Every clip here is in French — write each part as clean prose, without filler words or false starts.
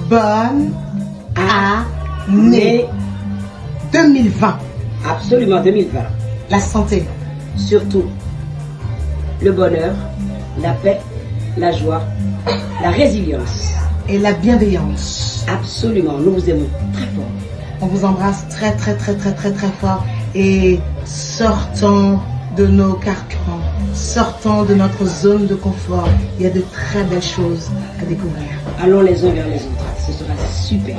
Bonne année 2020. Absolument, 2020. La santé. Surtout, le bonheur, la paix, la joie, la résilience. Et la bienveillance. Absolument, nous vous aimons très fort. On vous embrasse très fort. Et sortons de nos carcans. Sortons de notre zone de confort. Il y a de très belles choses à découvrir. Allons les uns vers les autres. Ce sera super.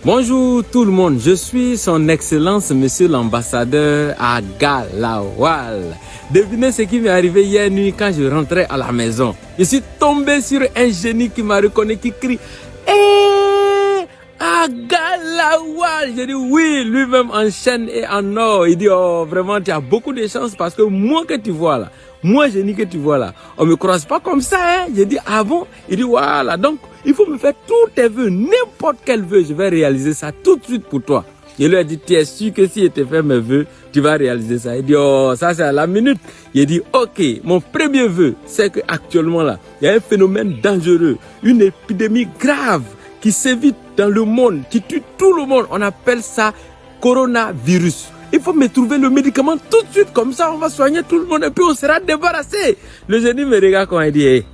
Bonjour tout le monde, je suis son excellence monsieur l'ambassadeur à Galawal. Devinez ce qui m'est arrivé hier nuit quand je rentrais à la maison. Je suis tombé sur un génie qui m'a reconnu, qui crie à Galawal. J'ai dit oui, lui-même en chaîne et en or. Il dit oh vraiment tu as beaucoup de chance parce que moi que tu vois là, moi génie que tu vois là, on me croise pas comme ça hein. J'ai dit ah bon? Il dit voilà donc il faut me faire tous tes vœux, n'importe quel vœu, je vais réaliser ça tout de suite pour toi. Je lui ai dit, tu es sûr que si je te fais mes vœux, tu vas réaliser ça. Il dit, oh, ça c'est à la minute. Il dit, ok, mon premier vœu, c'est qu'actuellement là, il y a un phénomène dangereux, une épidémie grave qui sévit dans le monde, qui tue tout le monde. On appelle ça coronavirus. Il faut me trouver le médicament tout de suite, comme ça on va soigner tout le monde et puis on sera débarrassé. Le génie me regarde quand il dit, hey,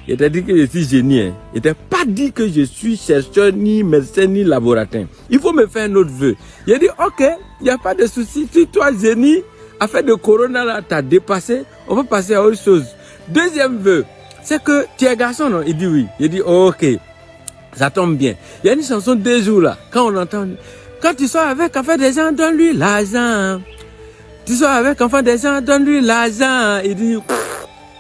je t'ai dit que je suis génie. Hein. Je t'ai pas dit que je suis chercheur, ni médecin, ni laboratoire. Il faut me faire un autre vœu. J'ai dit, ok, il n'y a pas de souci. Si toi, génie, affaire de corona, là, t'as dépassé, on va passer à autre chose. Deuxième vœu, c'est que tu es garçon, non? Il dit oui. J'ai dit, ok, ça tombe bien. Il y a une chanson des jours, là, quand on entend, quand tu sors avec enfant des gens, donne-lui l'argent. Tu sors avec enfant des gens, donne-lui l'argent. Il dit,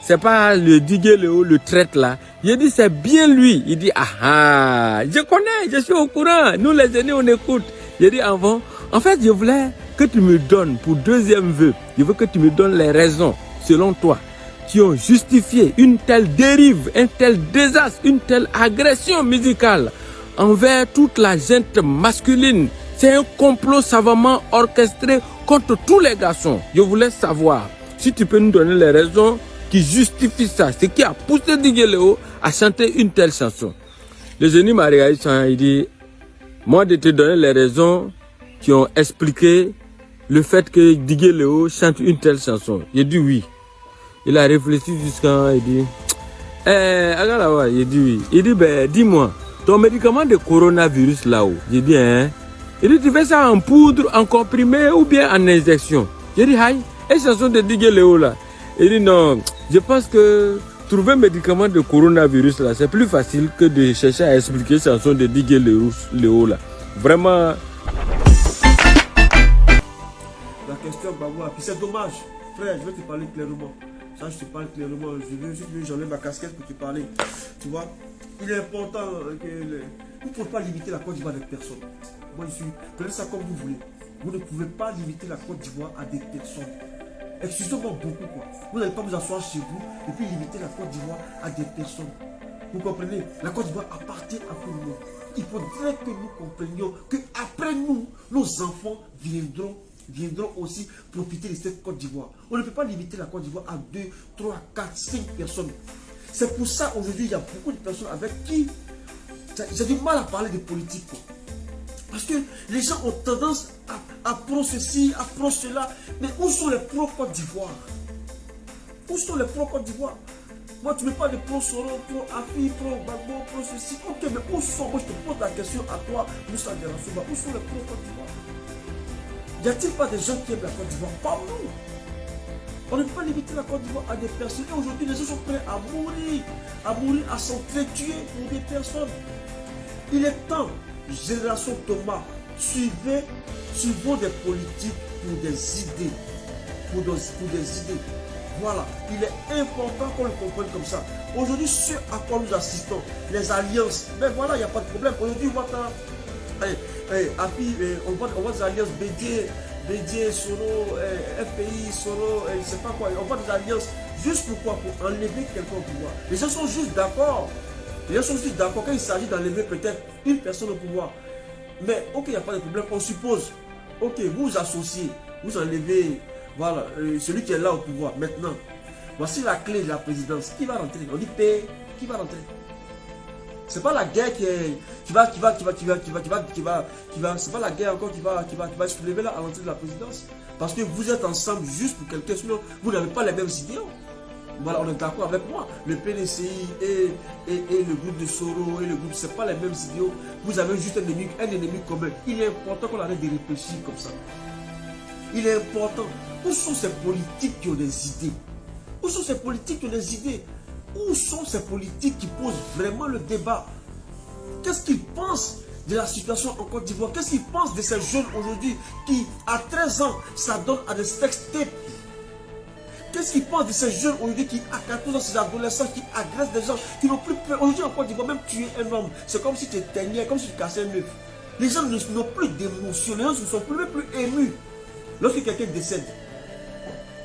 c'est pas le Didier Léo, le traite là. J'ai dit c'est bien lui. Il dit ah je connais, je suis au courant. Nous les aînés on écoute. J'ai dit avant, en fait je voulais que tu me donnes pour deuxième vœu. Je veux que tu me donnes les raisons selon toi qui ont justifié une telle dérive, un tel désastre, une telle agression musicale envers toute la gente masculine. C'est un complot savamment orchestré contre tous les garçons. Je voulais savoir si tu peux nous donner les raisons qui justifie ça, ce qui a poussé Didier Léo à chanter une telle chanson. Le génie m'a regardé, il dit, moi de te donner les raisons qui ont expliqué le fait que Didier Léo chante une telle chanson. J'ai dit oui. Il a réfléchi jusqu'à, il dit, il dit oui. Il dit, ben, dis-moi, ton médicament de coronavirus là-haut, j'ai dit, hein, il dit, tu fais ça en poudre, en comprimé ou bien en injection. J'ai dit, aïe, une chanson de Didier Léo là. Il dit non, je pense que trouver un médicament de coronavirus là, c'est plus facile que de chercher à expliquer chanson de Didier Léo là. Vraiment. La question Baboua, puis c'est dommage, frère, je vais te parler clairement. Ça, je te parle clairement. Je veux juste j'enlève ma casquette pour te parler. Tu vois, il est important que vous ne pouvez pas limiter la Côte d'Ivoire à des personnes. Moi, je suis, prenez ça comme vous voulez. Vous ne pouvez pas limiter la Côte d'Ivoire à des personnes. Excusez-moi beaucoup quoi. Vous n'allez pas vous asseoir chez vous et puis limiter la Côte d'Ivoire à des personnes. Vous comprenez? La Côte d'Ivoire appartient à tout le monde. Il faudrait que nous comprenions qu'après nous, nos enfants viendront aussi profiter de cette Côte d'Ivoire. On ne peut pas limiter la Côte d'Ivoire à 2, 3, 4, 5 personnes. C'est pour ça aujourd'hui il y a beaucoup de personnes avec qui j'ai du mal à parler de politique quoi. Parce que les gens ont tendance à prendre ceci, à prendre cela. Mais où sont les pro-Côte d'Ivoire? Où sont les pro-Côte d'Ivoire? Moi, tu ne mets pas de pro-Soro, pro-Afi, pro-Bagbo, pro-ceci. Ok, mais où sont? Moi, je te pose la question à toi, Moussa Diarasouba. Où sont les pro-Côte d'Ivoire? Y a-t-il pas des gens qui aiment la Côte d'Ivoire? Pas nous. On ne peut pas limiter la Côte d'Ivoire à des personnes. Et aujourd'hui, les gens sont prêts à mourir, à s'entretuer pour des personnes. Il est temps. Génération Thomas, suivons des politiques pour des idées. Pour des idées. Voilà, il est important qu'on le comprenne comme ça. Aujourd'hui, ce à quoi nous assistons, les alliances, mais voilà, il n'y a pas de problème. Aujourd'hui, on voit des alliances BD, Soro, FPI, Soro, je ne sais pas quoi. On voit des alliances juste pourquoi? Pour enlever quelqu'un au pouvoir. Les gens sont juste d'accord. Les gens sont juste d'accord quand il s'agit d'enlever peut-être une personne au pouvoir. Mais ok, il n'y a pas de problème. On suppose, ok, vous vous associez, vous enlevez, voilà, celui qui est là au pouvoir. Maintenant, Voici la clé de la présidence. Qui va rentrer? On dit paix. Qui va rentrer? C'est pas la guerre c'est pas la guerre encore qui va soulever là à l'entrée de la présidence. Parce que vous êtes ensemble juste pour quelqu'un, sinon vous n'avez pas les mêmes idéaux. Voilà, on est d'accord avec moi. Le PDCI et le groupe de Soro et le groupe, c'est pas les mêmes idéaux. Vous avez juste un ennemi commun. Il est important qu'on arrête de réfléchir comme ça. Il est important. Où sont ces politiques qui ont des idées? Où sont ces politiques qui ont des idées? Où sont ces politiques qui posent vraiment le débat? Qu'est-ce qu'ils pensent de la situation en Côte d'Ivoire? Qu'est-ce qu'ils pensent de ces jeunes aujourd'hui qui, à 13 ans, s'adonnent à des sextapes? Qu'est-ce qu'ils pensent de ces jeunes aujourd'hui qui, à 14 ans, ces adolescents qui agressent des gens, qui n'ont plus peur? Aujourd'hui en Côte d'Ivoire, même tuer un homme, c'est comme si tu éteignais, comme si tu cassais un œuf. Les gens n'ont plus d'émotion, les gens ne sont même plus émus lorsque quelqu'un décède.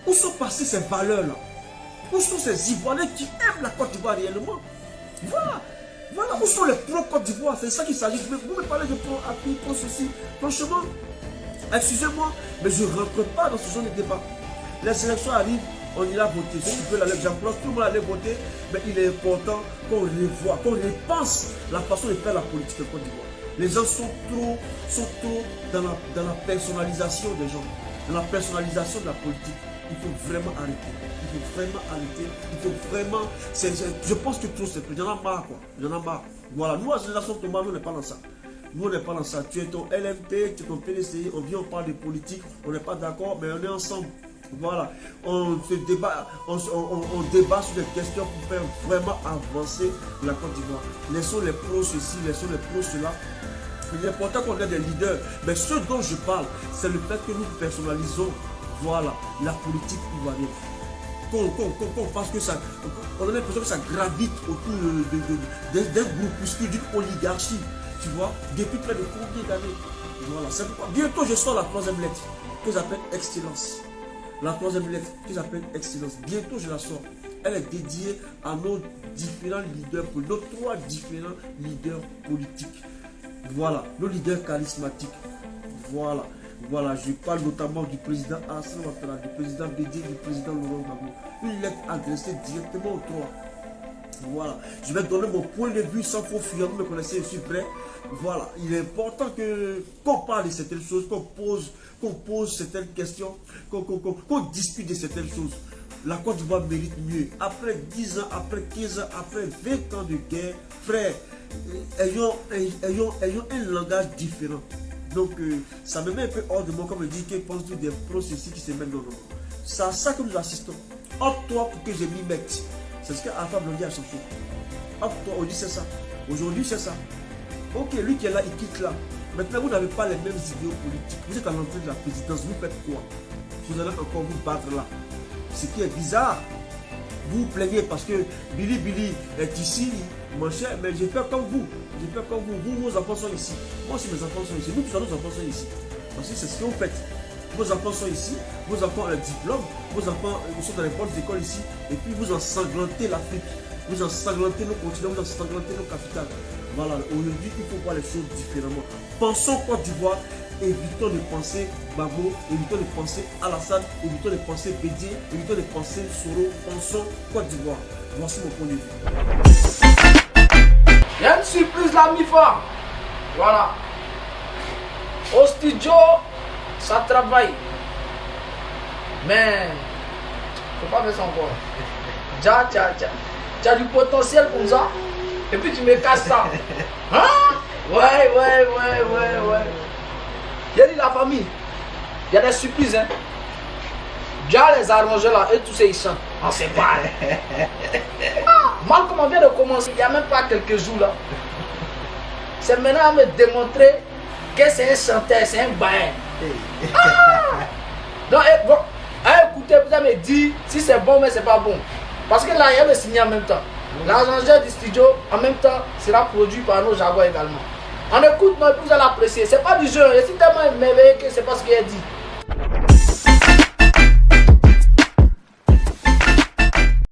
Où sont passées ces valeurs-là? Où sont ces Ivoiriens qui aiment la Côte d'Ivoire réellement? Voilà. Voilà, où sont les pro-Côte d'Ivoire? C'est ça qu'il s'agit. Vous me parlez de pro-appui, pro-ceci. Franchement, excusez-moi, mais je ne rentre pas dans ce genre de débat. Les élections arrivent, on ira voter. Si tu peux l'aller, j'emploie tout le monde à aller voter, mais il est important qu'on revoie, qu'on repense la façon de faire la politique en Côte d'Ivoire. Les gens sont trop dans la personnalisation des gens, dans la personnalisation de la politique. Il faut vraiment arrêter. Il faut vraiment arrêter. Il faut vraiment. Je pense que trop c'est plus. J'en ai marre quoi. J'en ai marre. Voilà. Nous, à la génération Thomas, nous, on n'est pas dans ça. Nous, on n'est pas dans ça. Tu es ton LMP, tu es ton PDCI. On vient, on parle de politique. On n'est pas d'accord, mais on est ensemble. Voilà. On se débat. On débat sur des questions pour faire vraiment avancer la Côte d'Ivoire. Laissons les pros ceci, laissons les pros cela. Il est important qu'on ait des leaders. Mais ce dont je parle, c'est le fait que nous personnalisons. Voilà, la politique ivoirienne. Qu'on fasse que ça, on a l'impression que ça gravite autour d'un groupuscule, d'une oligarchie, tu vois, depuis près de combien d'années. Voilà, c'est pourquoi bientôt je sors la troisième lettre que j'appelle Excellence. La troisième lettre que j'appelle Excellence. Bientôt je la sors. Elle est dédiée à nos différents leaders, nos 3 différents leaders politiques. Voilà, nos leaders charismatiques. Voilà. Voilà, je parle notamment du président Hassan Ouattara, du président Bédié, du président Laurent Gbagbo. Une lettre adressée directement aux 3. Voilà, je vais donner mon point de vue sans faux fuyant, vous me connaissez, je suis prêt. Voilà, il est important qu'on parle de certaines choses, qu'on pose certaines questions, qu'on discute de certaines choses. La Côte d'Ivoire mérite mieux. Après 10 ans, après 15 ans, après 20 ans de guerre, frère, ayons un langage différent. Donc, ça me met un peu hors de moi, comme je dis, qu'ils pensent tous des processus qui se mettent dans le monde. C'est à ça que nous assistons. Opte-toi pour que je m'y mette. C'est ce qu'Alpha Blondy a chanté. Opte-toi, on dit c'est ça. Aujourd'hui, c'est ça. Ok, lui qui est là, il quitte là. Maintenant, vous n'avez pas les mêmes idéaux politiques. Vous êtes à l'entrée de la présidence, vous faites quoi? Vous allez encore vous battre là. Ce qui est bizarre. Vous vous plaignez parce que Billy est ici, mon cher, mais je fais comme vous. Je fais comme vous. Vous, vos enfants sont ici. Moi aussi, mes enfants sont ici. Nous, tous nos enfants sont ici. Parce que c'est ce que vous faites. Vos enfants sont ici. Vos enfants ont le diplôme. Vos enfants sont dans les bonnes écoles ici. Et puis, vous ensanglantez l'Afrique. Vous ensanglantez nos continents. Vous ensanglantez nos capitales. Voilà. Aujourd'hui, il faut voir les choses différemment. Pensons Côte d'Ivoire. Évitons de penser Gbagbo, évitons de penser Alassane, évitons de penser Bédié, évitons de penser Soro, pensons Côte d'Ivoire. Voici mon point de vue. Il y a une surprise là, mi-fa. Voilà. Au studio, ça travaille. Mais, faut pas faire ça encore. Tu as du potentiel comme ça. Et puis tu me casses ça. Hein? Ouais. Il y a dit la famille, il y a des surprises, hein. Déjà les arrangés là, et tous ces ils chantent. On sait pas. Mal comme on vient de commencer, il n'y a même pas quelques jours là. C'est maintenant à me démontrer que c'est un chanteur, c'est un bain. Donc, bon, écoutez, vous allez me dire si c'est bon, mais c'est pas bon. Parce que là, il y a le signé en même temps. L'arrangeur du studio, en même temps, sera produit par nos Jaguars également. On écoute, non, et puis vous allez apprécier. C'est pas du jeu, je suis tellement émerveillé que c'est pas ce qu'il a dit.